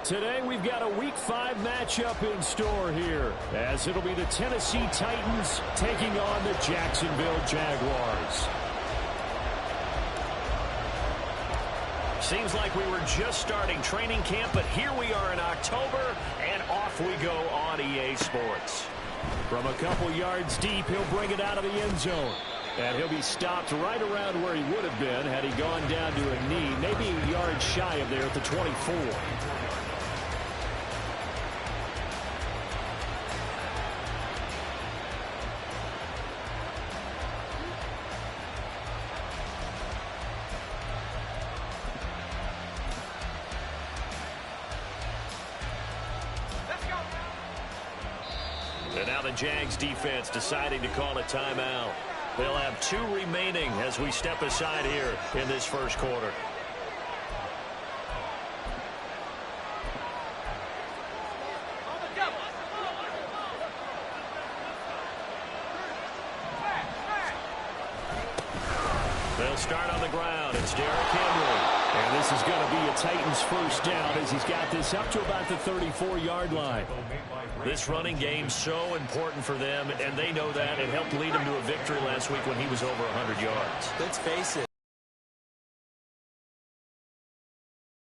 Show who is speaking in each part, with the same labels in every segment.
Speaker 1: Today we've got a Week 5 matchup in store here, as it'll be the Tennessee Titans taking on the Jacksonville Jaguars. Seems like we were just starting training camp, but here we are in October, and off we go on EA Sports. From a couple yards deep, he'll bring it out of the end zone. And he'll be stopped right around where he would have been had he gone down to a knee, maybe a yard shy of there at the 24. And now the Jags defense deciding to call a timeout. They'll have 2 remaining as we step aside here in this first quarter. They'll start on the ground. It's Derrick Henry. And this is going to be a Titans first down as he's got this up to about the 34-yard line. This running game so important for them, and they know that. It helped lead him to a victory last week when he was over 100 yards.
Speaker 2: Let's face it.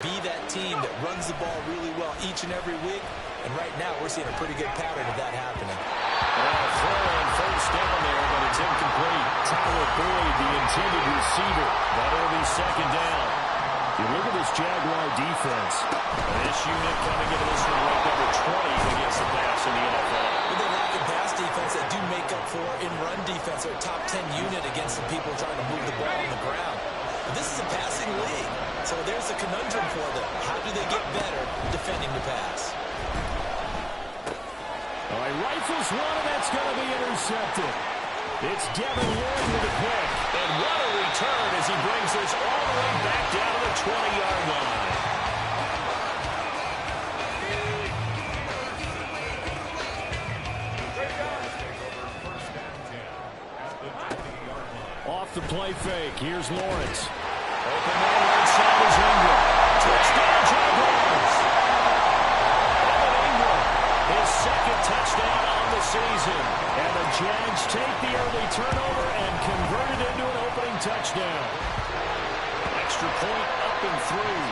Speaker 2: Be that team that runs the ball really well each and every week, and right now we're seeing a pretty good pattern of that happening.
Speaker 1: Throw on first down there, but it's incomplete. Tyler Boyd, the intended receiver. That'll be second down. You look at this Jaguar defense. This unit coming into this one ranked number 20 against the pass in the NFL.
Speaker 2: Well, they lack a pass defense that do make up for in run defense. They're a top 10 unit against the people trying to move the ball on the ground. But this is a passing league, so there's a conundrum for them. How do they get better defending the pass?
Speaker 1: All right, rifles one, and that's going to be intercepted. It's Devin Lloyd with a pick. And what a return as he brings this all the way back down to the 20-yard line. Off the play fake, here's Lawrence. Open man right side is Ingram. Touchdown, Jaguars. Evan Ingram, his second touchdown on the season. And the Jags take the early turnover and convert it into an opening touchdown. Extra point up and through.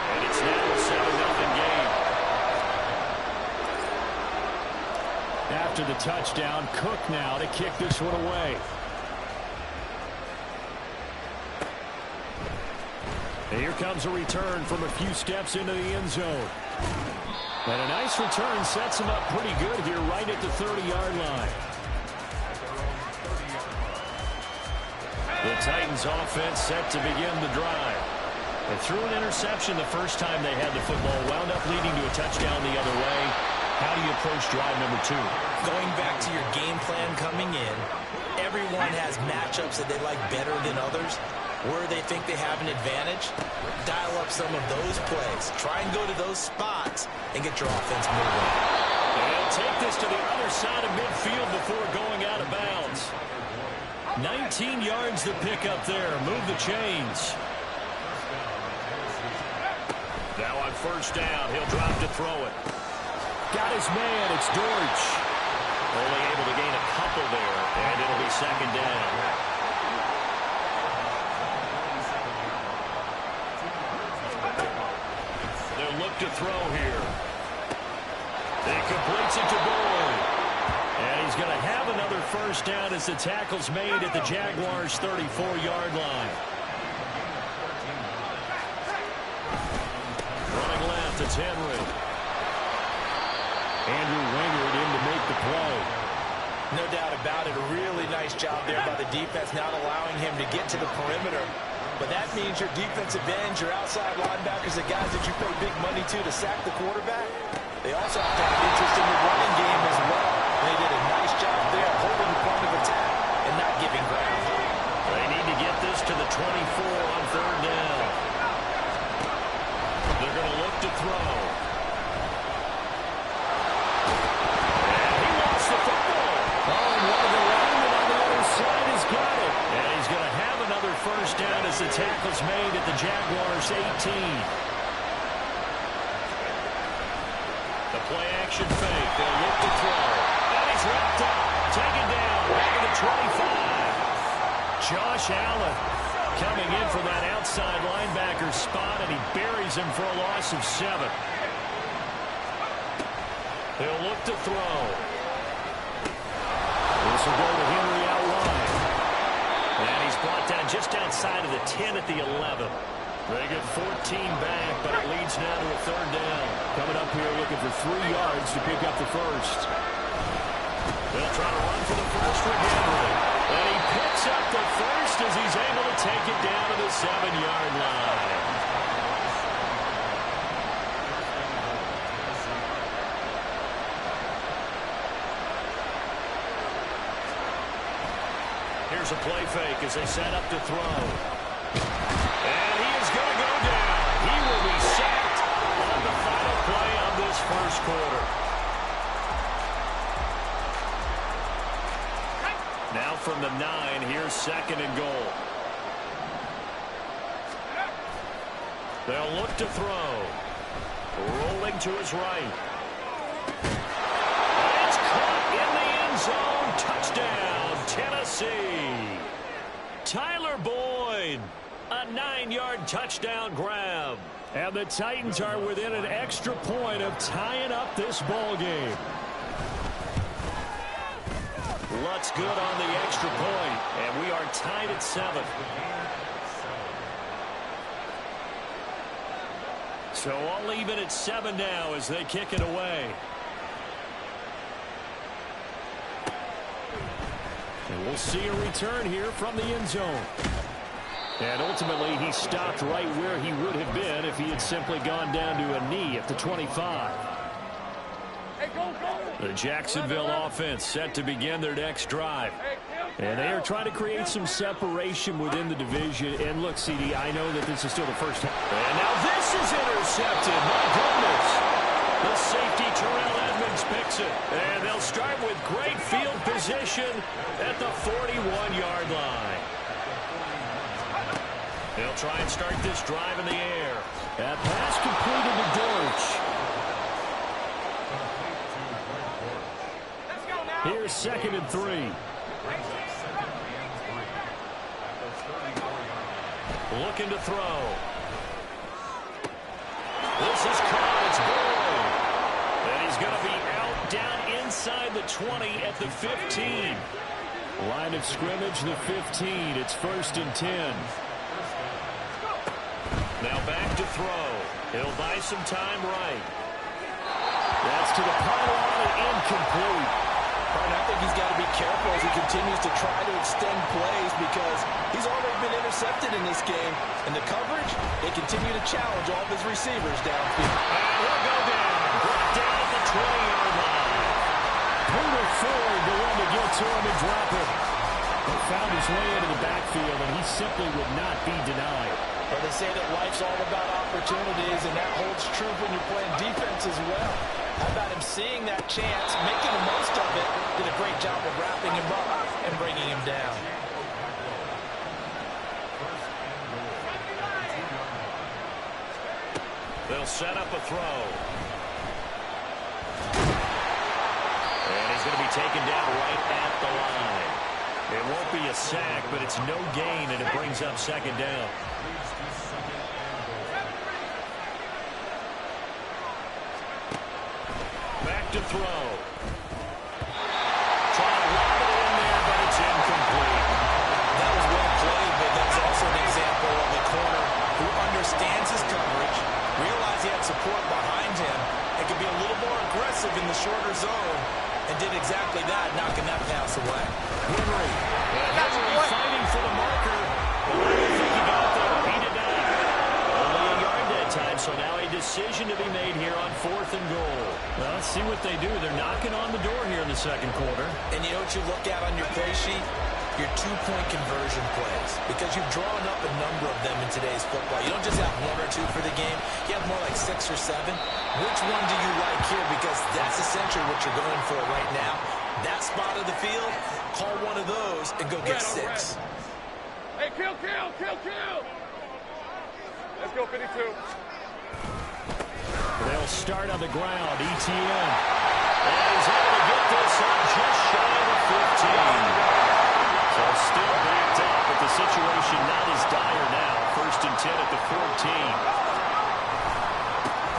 Speaker 1: And it's now a 7-0 game. After the touchdown, Cook now to kick this one away. And here comes a return from a few steps into the end zone. And a nice return sets him up pretty good here right at the 30-yard line. The Titans offense set to begin the drive. They threw an interception the first time they had the football, wound up leading to a touchdown the other way. How do you approach drive number 2?
Speaker 2: Going back to your game plan coming in, everyone has matchups that they like better than others. Where they think they have an advantage, dial up some of those plays. Try and go to those spots and get your offense moving.
Speaker 1: And they'll take this to the other side of midfield before going out of bounds. 19 yards to pick up there. Move the chains. Now on first down, he'll drop to throw it. Got his man. It's Dortch. Only able to gain a couple there, and it'll be second down. Look to throw here. He completes it to Boyd. And he's going to have another first down as the tackle's made at the Jaguars' 34-yard line. Running left, it's Henry. Andrew Wingard in to make the play.
Speaker 2: No doubt about it. A really nice job there by the defense, not allowing him to get to the perimeter. But that means your defensive ends, your outside linebackers, the guys that you pay big money to sack the quarterback, they also have to have interest in the running game as well. They did a nice job there holding the point of attack and not giving ground.
Speaker 1: They need to get this to the 24 on third down. They're going to look to throw. And he lost the football. Oh, and one of the linemen on the other side has got it. And he's going to have another first down as the tackle's made at the Jaguars' 18. The play action fake. They'll look to throw. And he's wrapped up. Taken down. Back at the 25. Josh Allen coming in for that outside linebacker spot, and he buries him for a loss of 7. They'll look to throw. This will go to Henry out wide. And he's brought down just outside of the 10 at the 11. They get 14 back, but it leads now to a 3rd down. Coming up here looking for 3 yards to pick up the first. They'll try to run for the first with Henry. And he picks up the first as he's able to take it down to the 7-yard line. Here's a play fake as they set up to throw. And he is going to go down. He will be sacked on the final play of this first quarter. Now from the 9, here's 2nd and goal. They'll look to throw. Rolling to his right. And it's caught in the end zone. Touchdown, Tennessee. Tyler Boyd. A 9-yard touchdown grab. And the Titans are within an extra point of tying up this ball game. Lutz good on the extra point, and we are tied at 7. So all even at 7 now as they kick it away. And we'll see a return here from the end zone. And ultimately, he stopped right where he would have been if he had simply gone down to a knee at the 25. The Jacksonville offense set to begin their next drive. And they are trying to create some separation within the division. And look, CD, I know that this is still the first time. And now this is intercepted. My goodness. The safety, Terrell Edmonds, picks it. And they'll start with great field position at the 41-yard line. They'll try and start this drive in the air. That pass completed to Dortch. Here's 2nd and 3. Looking to throw. This is caught. It's Boyd. And he's going to be out down inside the 20 at the 15. Line of scrimmage, the 15. It's 1st and 10. Now back to throw. He'll buy some time right. That's to the pylon and incomplete.
Speaker 2: I think he's got to be careful as he continues to try to extend plays because he's already been intercepted in this game. And the coverage, they continue to challenge all of his receivers downfield.
Speaker 1: And he'll go down. Brought down at the 20-yard line. Peter Ford, the one to get to him and drop it. He found his way into the backfield, and he simply would not be denied.
Speaker 2: Well, they say that life's all about opportunities, and that holds true when you're playing defense as well. How about him seeing that chance, making the most of it, did a great job of wrapping him up and bringing him down.
Speaker 1: They'll set up a throw. And he's going to be taken down right at the line. It won't be a sack, but it's no gain, and it brings up 2nd down. Back to throw. Trying to lob it in there, but it's incomplete.
Speaker 2: That was well played, but that's also an example of a corner who understands his coverage, realized he had support behind him, and could be a little more aggressive in the shorter zone, and did exactly that, knocking that pass away.
Speaker 1: Henry. Henry fighting for the marker. But where do you think he got there? He did not. Only a yard that time, so now a decision to be made here on 4th and goal. Well, let's see what they do. They're knocking on the door here in the 2nd quarter.
Speaker 2: And you know what you look at on your play sheet? Your 2-point conversion plays. Because you've drawn up a number of them in today's football. You don't just have 1 or 2 for the game. You have more like 6 or 7. Which one do you like here? Because that's essentially what you're going for right now. That spot of the field, call one of those and go get 6.
Speaker 3: Hey, kill! Let's go, 52.
Speaker 1: They'll They'll start on the ground. ETN. And he's able to get this up just shy of the 15. So still backed up, but the situation not as dire now. 1st and 10 at the 14.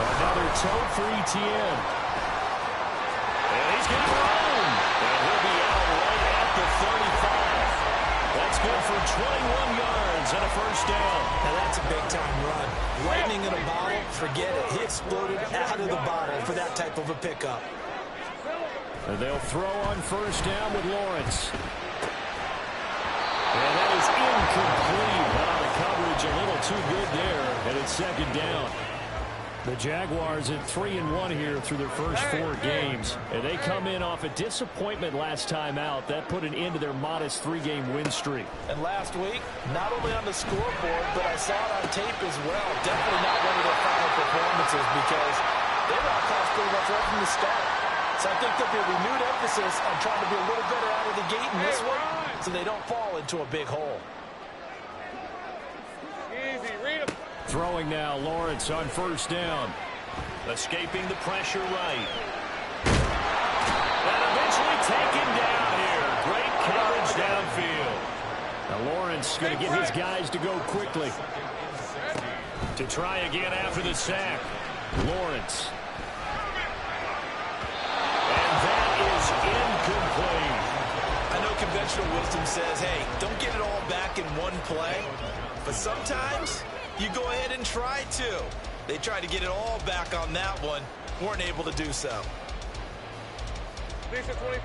Speaker 1: Another toe for ETN. And he's going to run. And he'll be out right at the 35. That's good for 21 yards and a 1st down.
Speaker 2: Now that's a big-time run. Lightning in a bottle, forget it. He exploded out of the bottle for that type of a pickup.
Speaker 1: And they'll throw on 1st down with Lawrence. And that is incomplete. But out of coverage, a little too good there. And it's 2nd down. The Jaguars at 3-1 here through their first 4 games. And they come in off a disappointment last time out. That put an end to their modest 3-game win streak.
Speaker 2: And last week, not only on the scoreboard, but I saw it on tape as well. Definitely not one of their final performances because they were outclassed pretty much right from the start. So I think there'll be a renewed emphasis on trying to be a little better out of the gate in this one so they don't fall into a big hole.
Speaker 3: Easy, read him.
Speaker 1: Throwing now, Lawrence on 1st down. Escaping the pressure right. And eventually taken down here. Great coverage downfield. Now Lawrence going to get his guys to go quickly. To try again after the sack. Lawrence. And that is incomplete.
Speaker 2: I know conventional wisdom says, hey, don't get it all back in one play. But sometimes you go ahead and try to. They tried to get it all back on that one. Weren't able to do so.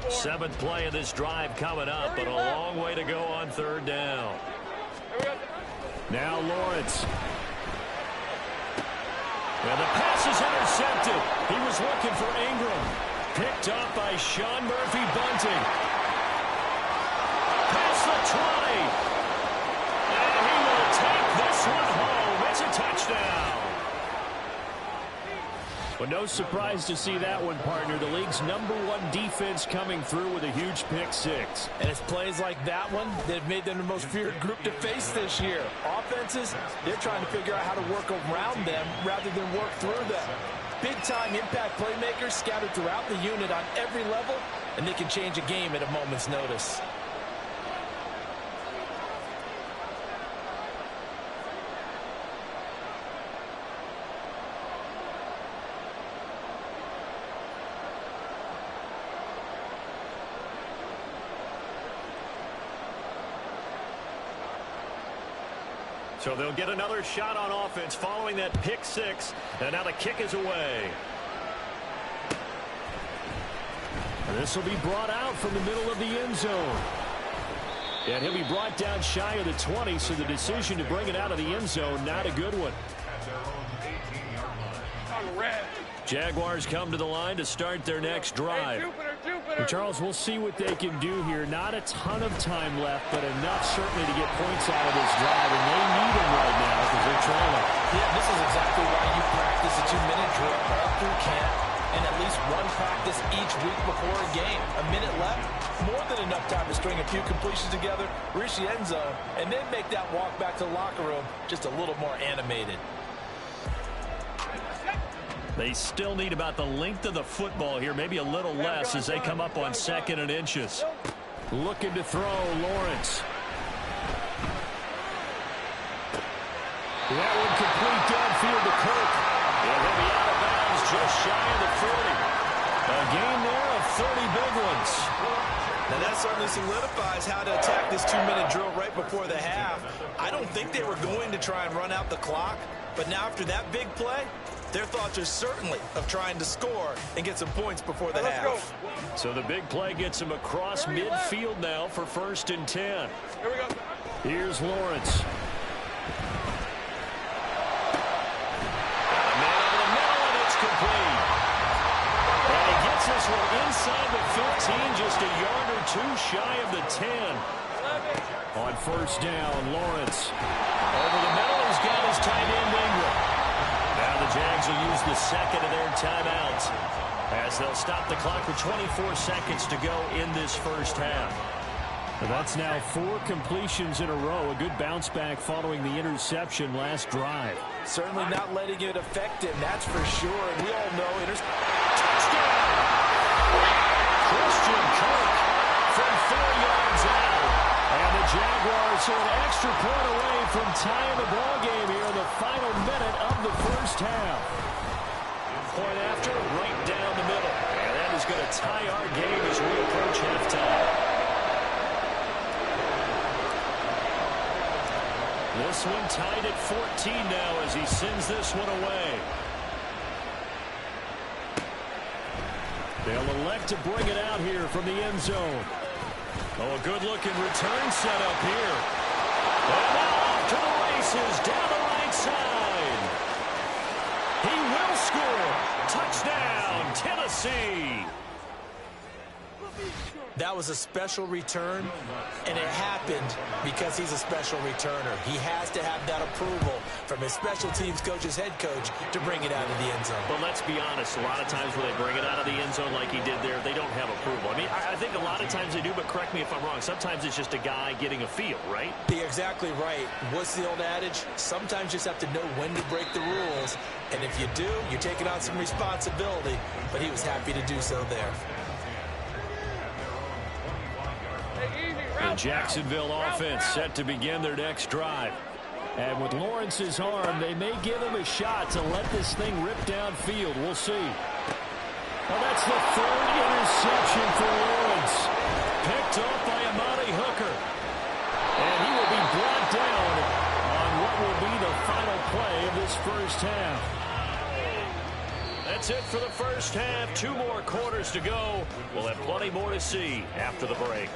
Speaker 1: 7th play of this drive coming up, but a long way to go on 3rd down. Now Lawrence. And the pass is intercepted. He was looking for Ingram. Picked up by Sean Murphy-Bunting. Past the 20. And he will take this one home. It's a touchdown. But no surprise to see that one, partner. The league's #1 defense coming through with a huge pick 6.
Speaker 2: And it's plays like that one that have made them the most feared group to face this year. Offenses, they're trying to figure out how to work around them rather than work through them. Big-time impact playmakers scattered throughout the unit on every level, and they can change a game at a moment's notice.
Speaker 1: So they'll get another shot on offense following that pick 6. And now the kick is away. And this will be brought out from the middle of the end zone. And he'll be brought down shy of the 20, so the decision to bring it out of the end zone, not a good one. Jaguars come to the line to start their next drive. And Charles, we'll see what they can do here. Not a ton of time left, but enough certainly to get points out of this drive. And they need them right now because they're trailing.
Speaker 2: Yeah, this is exactly why you practice a 2-minute drill all through camp and at least one practice each week before a game. A minute left, more than enough time to string a few completions together, reach the end zone, and then make that walk back to the locker room just a little more animated.
Speaker 1: They still need about the length of the football here, maybe a little less as they come up on 2nd and inches. Looking to throw, Lawrence. That one complete downfield to Kirk. And he'll be out of bounds just shy of the 40. A gain there of 30 big ones.
Speaker 2: Now that certainly solidifies how to attack this 2-minute drill right before the half. I don't think they were going to try and run out the clock, but now after that big play, their thoughts are certainly of trying to score and get some points before the half.
Speaker 1: So the big play gets him across midfield now for 1st and 10.
Speaker 3: Here we go.
Speaker 1: Here's Lawrence. Man over the middle, and it's complete. And he gets this one inside the 15, just a yard or 2 shy of the 10. On 1st down, Lawrence. Over the middle, he's got his tight end Ingram. Now the Jags will use the 2nd of their timeouts as they'll stop the clock with 24 seconds to go in this first half. That's now 4 completions in a row. A good bounce back following the interception last drive.
Speaker 2: Certainly not letting it affect him, that's for sure. And we all know
Speaker 1: touchdown! Christian Kirk from 4 yards out. And the Jaguars are an extra point away from tying the ball game here in the final minute of the first half. Point after, right down the middle. And that is going to tie our game as we approach halftime. This one tied at 14 now as he sends this one away. They'll elect to bring it out here from the end zone. Oh, a good-looking return set up here. And now off to the races down the right side. He will score. Touchdown, Tennessee.
Speaker 2: That was a special return, and it happened because he's a special returner. He has to have that approval from his special teams coach's head coach to bring it out of the end zone.
Speaker 1: But let's be honest, a lot of times when they bring it out of the end zone like he did there, they don't have approval. I mean, I think a lot of times they do, but correct me if I'm wrong. Sometimes it's just a guy getting a feel, right?
Speaker 2: You're exactly right. What's the old adage? Sometimes you just have to know when to break the rules, and if you do, you're taking on some responsibility, but he was happy to do so there.
Speaker 1: The Jacksonville offense set to begin their next drive. And with Lawrence's arm, they may give him a shot to let this thing rip downfield. We'll see. Well, that's the 3rd interception for Lawrence. Picked off by Amani Hooker. And he will be brought down on what will be the final play of this first half. That's it for the first half. 2 more quarters to go. We'll have plenty more to see after the break.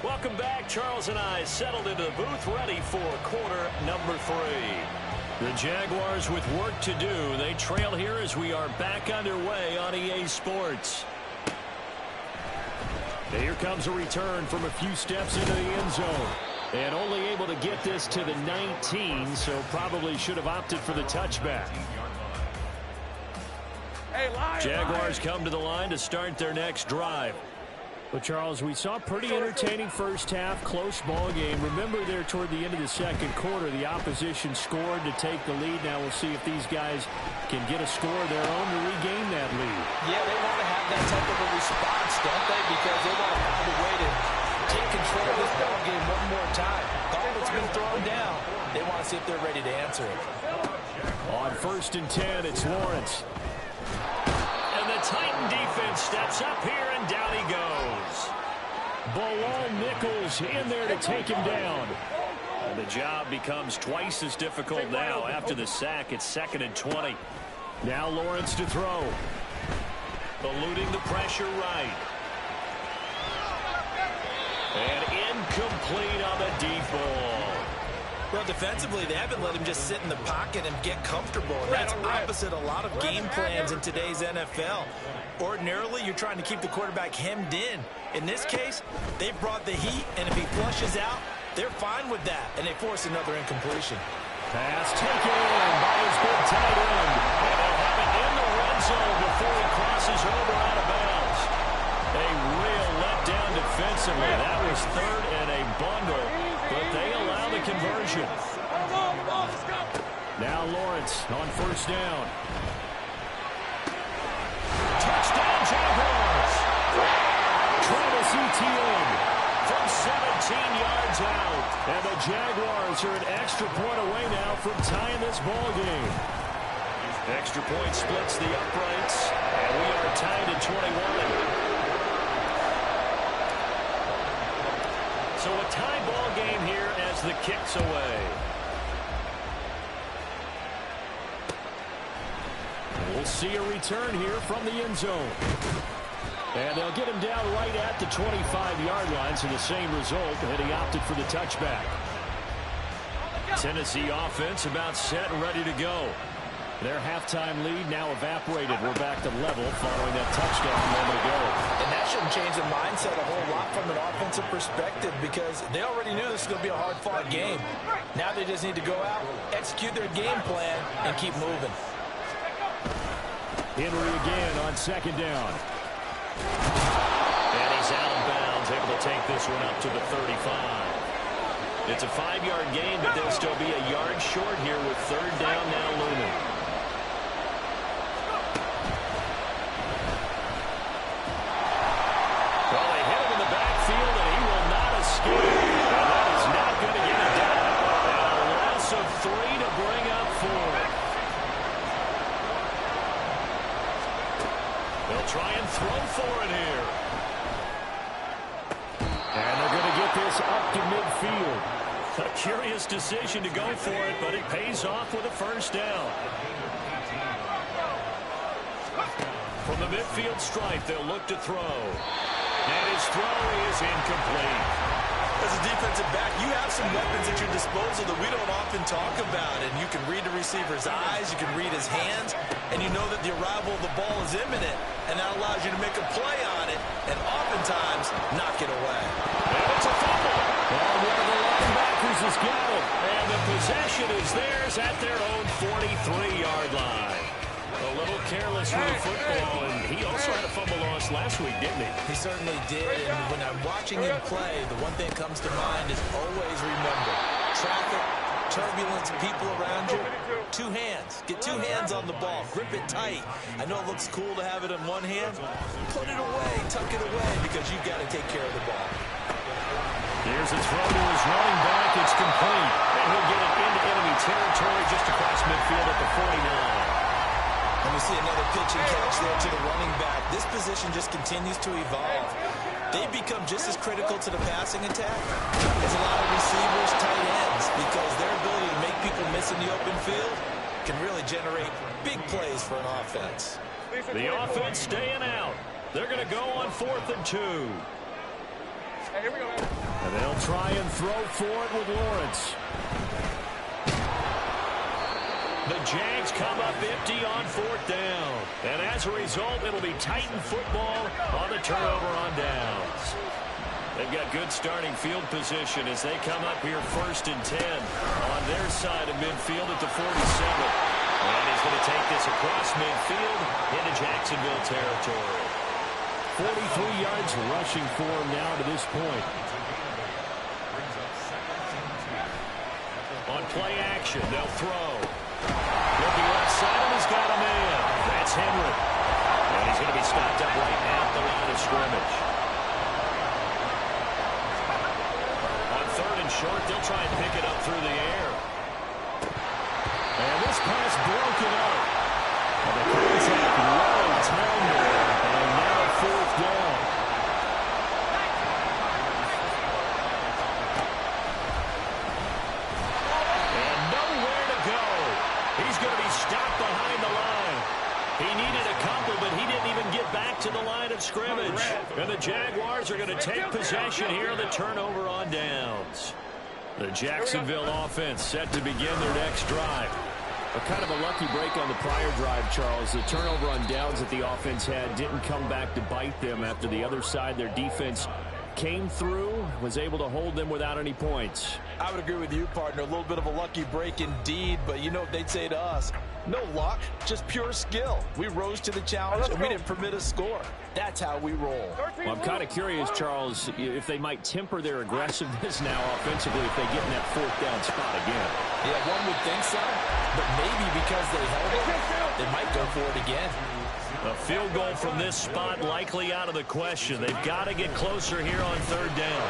Speaker 1: Welcome back. Charles and I settled into the booth, ready for quarter number 3. The Jaguars with work to do. They trail here as we are back underway on EA Sports. Here comes a return from a few steps into the end zone. And only able to get this to the 19, so probably should have opted for the touchback.
Speaker 3: Hey,
Speaker 1: Jaguars come to the line to start their next drive. Well, Charles, we saw a pretty entertaining first half, close ball game. Remember there toward the end of the second quarter, the opposition scored to take the lead. Now we'll see if these guys can get a score of their own to regain that lead.
Speaker 2: Yeah, they want to have that type of a response, don't they? Because they want to find a way to take control of this ball game one more time. Gauntlet's been thrown down. They want to see if they're ready to answer it.
Speaker 1: On 1st and 10, it's Lawrence. And the Titan defense steps up here, and down he goes. Bilal Nichols in there to take him down. And the job becomes twice as difficult now. After the sack, it's 2nd and 20. Now Lawrence to throw. Eluding the pressure right. And incomplete on the deep ball.
Speaker 2: Well, defensively, they haven't let him just sit in the pocket and get comfortable. And that's opposite a lot of game plans in today's NFL. Ordinarily, you're trying to keep the quarterback hemmed in. In this case, they've brought the heat, and if he flushes out, they're fine with that, and they force another incompletion.
Speaker 1: Pass taken by his big tight end. And they'll have it in the red zone before he crosses over out of bounds. A real letdown defensively. That was 3rd and a bundle, but they allow the conversion. Now Lawrence on 1st down. Touchdown Jaguars. Travis Etienne from 17 yards out. And the Jaguars are an extra point away now from tying this ball game. Extra point splits the uprights, and we are tied at 21. So a tie ball game here as the kick's away. We'll see a return here from the end zone. And they'll get him down right at the 25-yard line, so the same result, and he opted for the touchback. Tennessee offense about set and ready to go. Their halftime lead now evaporated. We're back to level following that touchdown a moment ago.
Speaker 2: And that shouldn't change the mindset a whole lot from an offensive perspective because they already knew this was going to be a hard-fought game. Now they just need to go out, execute their game plan, and keep moving.
Speaker 1: Henry again on second down. And he's out of bounds, able to take this one up to the 35. It's a 5-yard gain, but they'll still be a yard short here with third down now looming. Well, they hit him in the backfield, and he will not escape. And that is not going to get it down. And a loss of 3 to bring up 4. They'll try and throw for it here. And they're going to get this up to midfield. A curious decision to go for it, but it pays off with a first down. From the midfield stripe, they'll look to throw. And his throw is incomplete.
Speaker 2: As a defensive back, you have some weapons at your disposal that we don't often talk about. And you can read the receiver's eyes, you can read his hands, and you know that the arrival of the ball is imminent. And that allows you to make a play on it, and oftentimes knock it away.
Speaker 1: And it's a fumble. And one of the linebackers has got it. And the possession is theirs at their own 43-yard line. A little careless with the football, and he also had a fumble loss last week, didn't he?
Speaker 2: He certainly did, and when I'm watching him play, the one thing that comes to mind is always remember, traffic, turbulence, people around you, 2 hands. Get 2 hands on the ball. Grip it tight. I know it looks cool to have it in one hand. Put it away, tuck it away, because you've got to take care of the ball.
Speaker 1: Here's a throw to his running back. It's complete. And he'll get it into enemy territory just across midfield at the 49.
Speaker 2: And we see another pitch and catch there to the running back. This position just continues to evolve. They become just as critical to the passing attack as a lot of receivers, tight ends, because their ability to make people miss in the open field can really generate big plays for an offense.
Speaker 1: The offense staying out. They're going to go on 4th and 2.
Speaker 3: Here we go, man.
Speaker 1: And they'll try and throw for it with Lawrence. The Jags come up empty on 4th down. And as a result, it'll be Titan football on the turnover on downs. They've got good starting field position as they come up here 1st and 10 on their side of midfield at the 47. And he's going to take this across midfield into Jacksonville territory. 43 yards rushing for him now to this point. On play action, they'll throw. Looking left side, and he's got a man. That's Henry. And he's going to be stopped up right now at the line of scrimmage. On 3rd and short, they'll try and pick it up through the air. And this pass broken up. And the contact right down there. And now 4th down. And nowhere to go. He's going to be stopped behind the line. He needed a couple, but he didn't even get back to the line of scrimmage. And the Jaguars are going to take possession here on the turnover on downs. The Jacksonville offense set to begin their next drive. A kind of a lucky break on the prior drive, Charles. The turnover on downs that the offense had didn't come back to bite them after the other side. Their defense came through, was able to hold them without any points.
Speaker 2: I would agree with you, partner. A little bit of a lucky break indeed, but you know what they'd say to us? No luck, just pure skill. We rose to the challenge, and we didn't permit a score. That's how we roll.
Speaker 1: Well, I'm kind of curious, Charles, if they might temper their aggressiveness now offensively if they get in that 4th down spot again.
Speaker 2: Yeah, one would think so, but maybe because they held it, they might go for it again.
Speaker 1: A field goal from this spot likely out of the question. They've got to get closer here on 3rd down.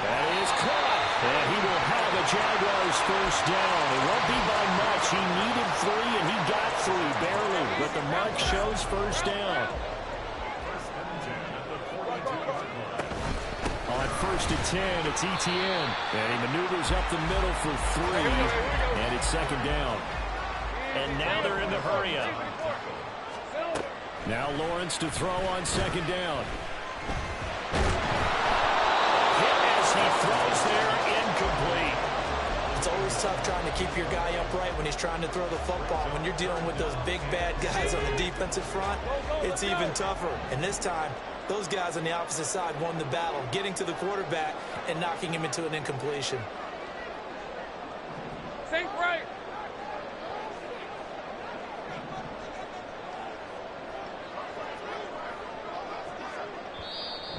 Speaker 1: That is caught. And he will have a Jaguars first down. It won't be by much. He needed 3, and he got 3, barely. But the mark shows first down. On 1st and 10, it's Etienne. And he maneuvers up the middle for 3. And it's 2nd down. And now they're in the hurry up. Now Lawrence to throw on 2nd down. Hit as he throws there, incomplete.
Speaker 2: It's always always tough trying to keep your guy upright when he's trying to throw the football. When you're dealing with those big, bad guys on the defensive front, it's even tougher. And this time, those guys on the opposite side won the battle, getting to the quarterback and knocking him into an incompletion.
Speaker 3: Think right.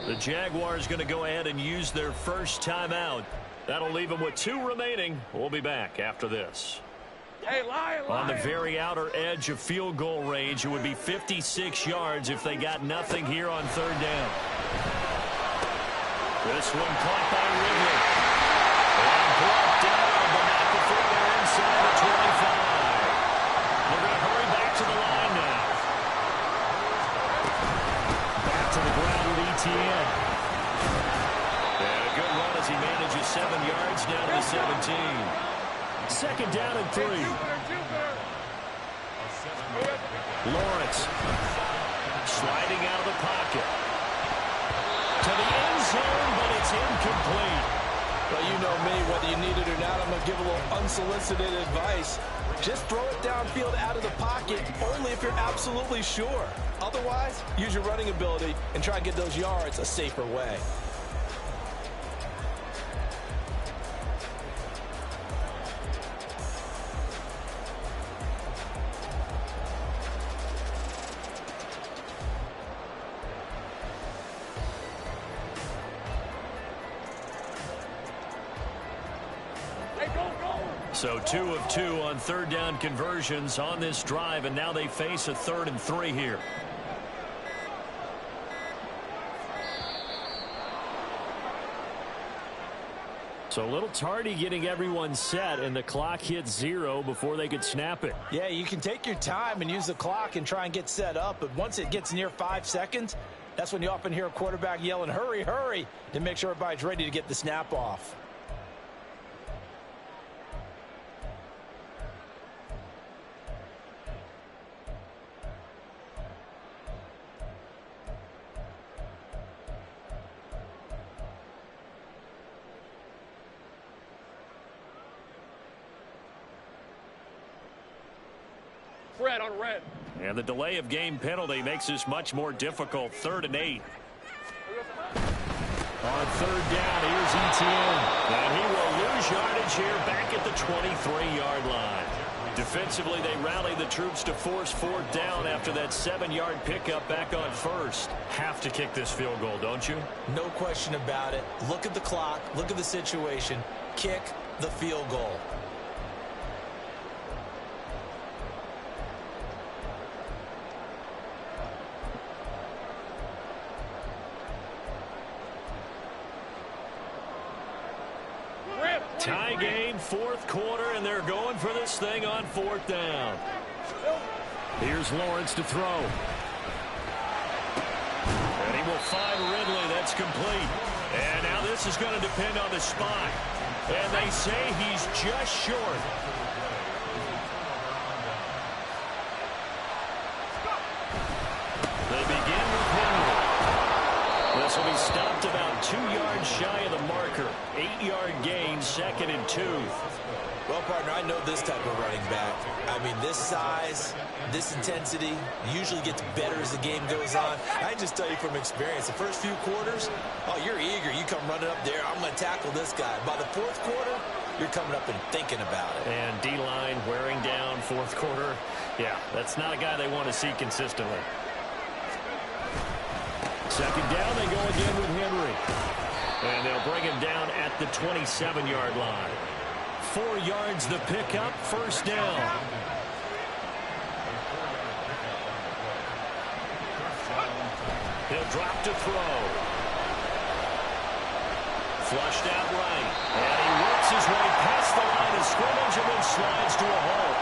Speaker 1: The Jaguars going to go ahead and use their first timeout. That'll leave them with 2 remaining. We'll be back after this.
Speaker 3: Hey, lion.
Speaker 1: On the very outer edge of field goal range, it would be 56 yards if they got nothing here on 3rd down. This one caught by Ridley. And brought down, but not before they're inside the 25. They're going to hurry back to the line now. Back to the ground with Etienne. And a good run as he manages 7 yards down to the 17. 2nd down and 3. Lawrence sliding out of the pocket to the end zone, but it's incomplete.
Speaker 2: Well, you know me, whether you need it or not, I'm going to give a little unsolicited advice. Just throw it downfield out of the pocket only if you're absolutely sure. Otherwise, use your running ability and try and get those yards a safer way.
Speaker 1: So 2 of 2 on 3rd down conversions on this drive, and now they face a 3rd and 3 here. So a little tardy getting everyone set, and the clock hit 0 before they could snap it.
Speaker 2: Yeah, you can take your time and use the clock and try and get set up, but once it gets near 5 seconds, that's when you often hear a quarterback yelling, hurry, hurry, to make sure everybody's ready to get the snap off.
Speaker 3: Red on red.
Speaker 1: And the delay of game penalty makes this much more difficult. 3rd and 8. On 3rd down, here's Etienne. And he will lose yardage here back at the 23-yard line. Defensively, they rally the troops to force 4th down after that 7-yard pickup back on 1st. Have to kick this field goal, don't you?
Speaker 2: No question about it. Look at the clock. Look at the situation. Kick the field goal.
Speaker 1: Tie game, 4th quarter, and they're going for this thing on 4th down. Here's Lawrence to throw. And he will find Ridley. That's complete. And now this is going to depend on the spot. And they say he's just short. They begin with Henry. This will be stopped about 2 yards shy of the marker. 8-yard gain, 2nd and 2.
Speaker 2: Well, partner, I know this type of running back. I mean, this size, this intensity usually gets better as the game goes on. I just tell you from experience, the first few quarters, oh, you're eager. You come running up there, I'm going to tackle this guy. By the 4th quarter, you're coming up and thinking about it.
Speaker 1: And D-line wearing down 4th quarter. Yeah, that's not a guy they want to see consistently. 2nd down, they go again with Henry. And they'll bring him down at the 27-yard line. 4 yards the pickup, 1st down. He'll drop to throw. Flushed out right. And he works his way past the line of scrimmage and then slides to a halt.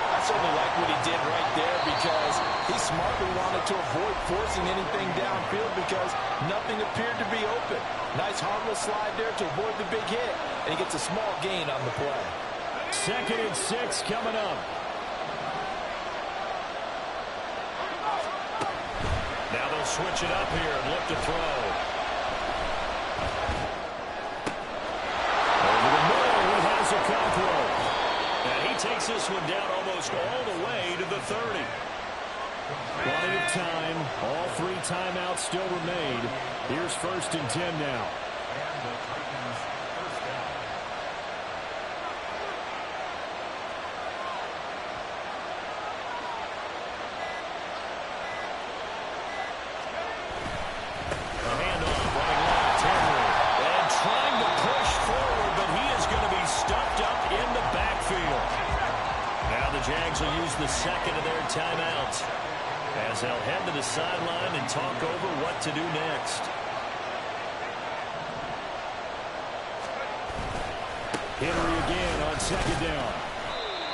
Speaker 2: I certainly like what he did right there because he smartly wanted to avoid forcing anything downfield because nothing appeared to be open. Nice harmless slide there to avoid the big hit, and he gets a small gain on the play.
Speaker 1: 2nd and 6 coming up. Now they'll switch it up here and look to throw. Over the middle, he has a Renfrow. gets this one down almost all the way to the 30. Plenty of time. All 3 timeouts still remain. Here's 1st and 10 now.
Speaker 4: Jags will use the second of their timeouts as they'll head to the sideline and talk over what to do next.
Speaker 1: Henry again on 2nd down.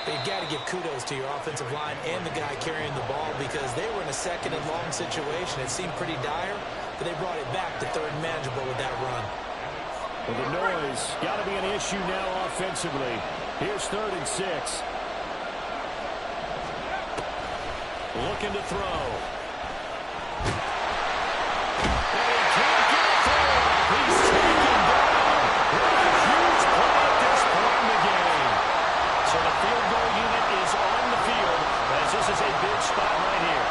Speaker 2: You've got to give kudos to your offensive line and the guy carrying the ball because they were in a 2nd and long situation. It seemed pretty dire, but they brought it back to 3rd and manageable with that run.
Speaker 1: Well, the noise got to be an issue now offensively. Here's 3rd and 6.
Speaker 4: Looking to throw.
Speaker 1: And he can't get through. He's taken down. What a huge play at this point in the game.
Speaker 4: So the field goal unit is on the field as this is a big spot right here.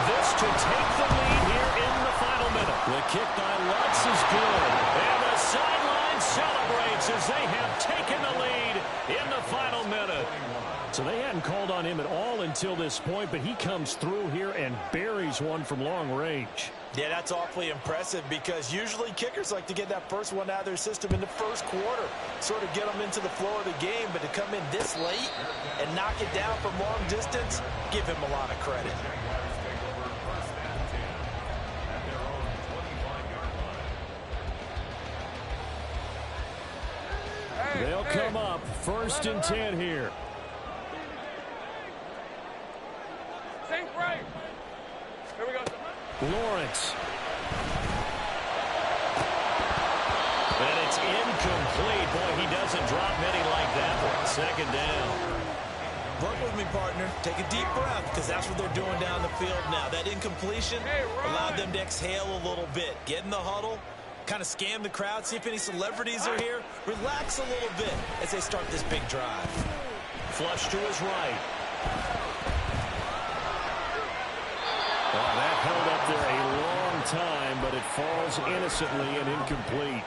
Speaker 1: This to take the lead here in the final minute. The kick by Lutz is good. And the sideline celebrates as they have taken the lead in the final minute. So they hadn't called on him at all until this point, but he comes through here and buries one from long range.
Speaker 2: Yeah, that's awfully impressive because usually kickers like to get that first one out of their system in the first quarter, sort of get them into the flow of the game, but to come in this late and knock it down from long distance, give him a lot of credit.
Speaker 1: They'll come up 1st and 10 here.
Speaker 3: Think right. Here we go.
Speaker 1: Lawrence.
Speaker 4: And it's incomplete. Boy, he doesn't drop many like that one. 2nd down.
Speaker 2: Work with me, partner. Take a deep breath because that's what they're doing down the field now. That incompletion allowed them to exhale a little bit. Get in the huddle, kind of scan the crowd, see if any celebrities are here. Relax a little bit as they start this big drive.
Speaker 4: Flush to his right.
Speaker 1: Well, that held up there a long time, but it falls innocently and incomplete.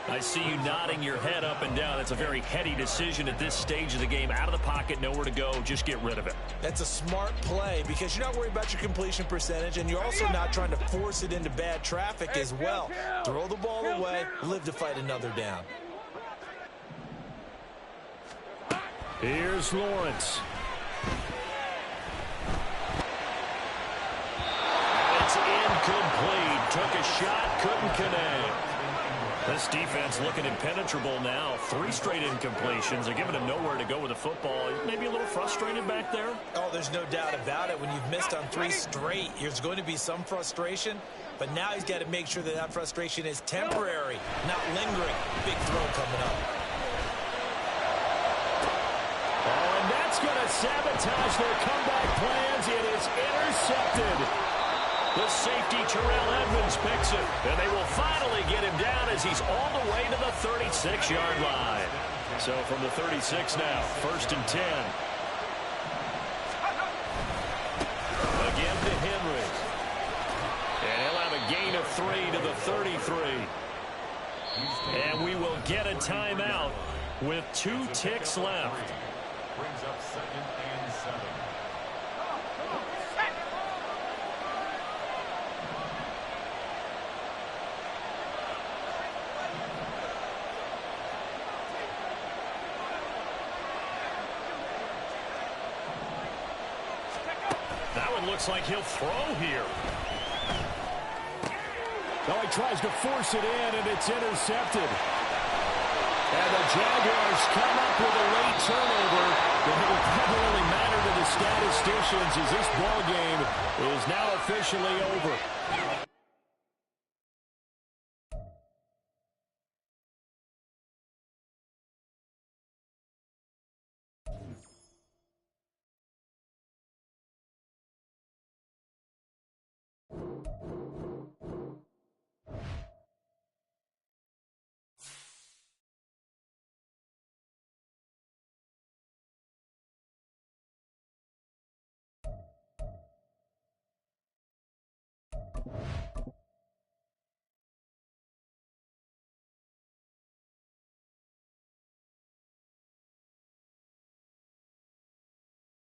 Speaker 4: I see you nodding your head up and down. That's a very heady decision at this stage of the game. Out of the pocket, nowhere to go. Just get rid of it.
Speaker 2: That's a smart play because you're not worried about your completion percentage, and you're also not trying to force it into bad traffic as well. Throw the ball away, live to fight another down.
Speaker 1: Here's Lawrence.
Speaker 4: It's incomplete. Took a shot, couldn't connect. This defense looking impenetrable now. 3 straight incompletions. They're giving him nowhere to go with the football. Maybe a little frustrated back there.
Speaker 2: Oh, there's no doubt about it. When you've missed on 3 straight, there's going to be some frustration. But now he's got to make sure that that frustration is temporary, not lingering. Big throw coming up.
Speaker 1: Oh, and that's going to sabotage their comeback plans. It is intercepted.
Speaker 4: The safety, Terrell Edmonds, picks it. And they will finally get him down as he's all the way to the 36-yard line.
Speaker 1: So from the 36 now, 1st and 10.
Speaker 4: Again to Henry.
Speaker 1: And he'll have a gain of 3 to the 33.
Speaker 4: And we will get a timeout with 2 ticks left.
Speaker 5: Brings up 2nd and 7.
Speaker 4: That one looks like he'll throw here.
Speaker 1: Oh, he tries to force it in, and it's intercepted. And the Jaguars come up with a late turnover. But it will probably matter to the statisticians as this ball game is now officially over.